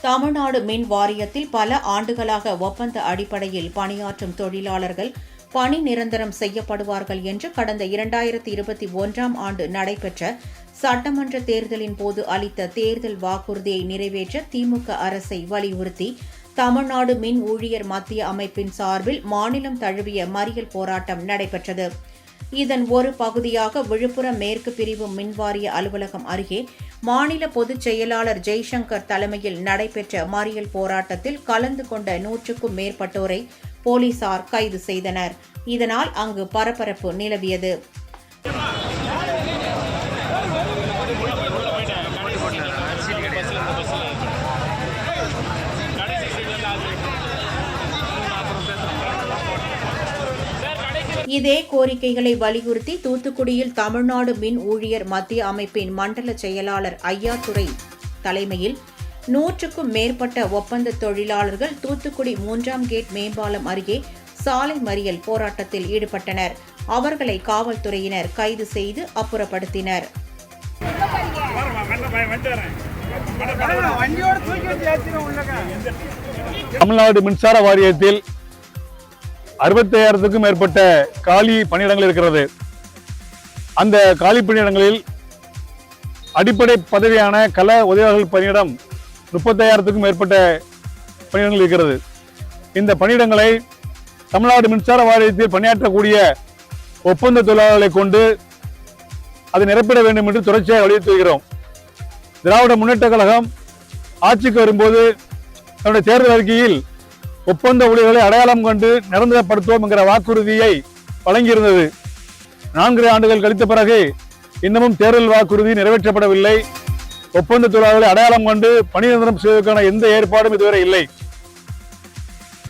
தமிழ்நாடு மின் வாரியத்தில் பல ஆண்டுகளாக ஒப்பந்த அடிப்படையில் பணியாற்றும் தொழிலாளர்கள் பணி நிரந்தரம் செய்யப்படுவார்கள் என்று கடந்த 2021ஆம் ஆண்டு நடைபெற்ற சட்டமன்ற தேர்தலின் போது அளித்த தேர்தல் வாக்குறுதியை நிறைவேற்ற திமுக அரசை வலியுறுத்தி தமிழ்நாடு மின் ஊழியர் மத்திய அமைப்பின் சார்பில் மாநிலம் தழுவிய மறியல் போராட்டம் நடைபெற்றது. இதன் ஒரு பகுதியாக விழுப்புரம் மேற்கு பிரிவு மின்வாரிய அலுவலகம் அருகே மாநில பொதுச் செயலாளர் ஜெய்சங்கர் தலைமையில் நடைபெற்ற மறியல் போராட்டத்தில் கலந்து கொண்ட 100க்கும் மேற்பட்டோரை போலீசார் கைது செய்தனர். இதனால் அங்கு பரபரப்பு நிலவியது. இதே கோரிக்கைகளை வலியுறுத்தி தூத்துக்குடியில் தமிழ்நாடு மின் ஊழியர் மத்திய அமைப்பின் மண்டல செயலாளர் ஐயாத்துரை தலைமையில் 100க்கும் மேற்பட்ட ஒப்பந்த தொழிலாளர்கள் தூத்துக்குடி 3ஆம் கேட் மேம்பாலம் அருகே சாலை மறியல் போராட்டத்தில் ஈடுபட்டனர். அவர்களை காவல்துறையினர் கைது செய்து அப்புறப்படுத்தினர். தமிழ்நாடு மின்சார வாரியத்தில் 65,000க்கும் மேற்பட்ட காலி பணியிடங்கள் இருக்கிறது. அந்த காலி பணியிடங்களில் அடிப்படை பதவியான கள உதவியாளர்கள் பணியிடம் 35,000க்கும் மேற்பட்ட பணியிடங்கள் இருக்கிறது. இந்த பணியிடங்களை தமிழ்நாடு மின்சார வாரியத்தில் பணியாற்றக்கூடிய ஒப்பந்த தொழிலாளர்களை கொண்டு அதை நிரப்பிட வேண்டும் என்று தொடர்ச்சியாக வலியுறுத்தி வருகிறோம். திராவிட முன்னேற்ற கழகம் ஆட்சிக்கு வரும்போது தன்னுடைய தேர்தல் அறிக்கையில் ஒப்பந்த ஊழியர்களை அடையாளம் கண்டு நிரந்தரப்படுத்துவோம் என்கிற வாக்குறுதியை வழங்கியிருந்தது. 4 ஆண்டுகள் கழித்த பிறகு இன்னமும் தேர்தல் வாக்குறுதி நிறைவேற்றப்படவில்லை. ஒப்பந்த தொழிலாளர்களை அடையாளம் கண்டு பணி நிரந்தரம் செய்வதற்கான எந்த ஏற்பாடும் இதுவரை இல்லை.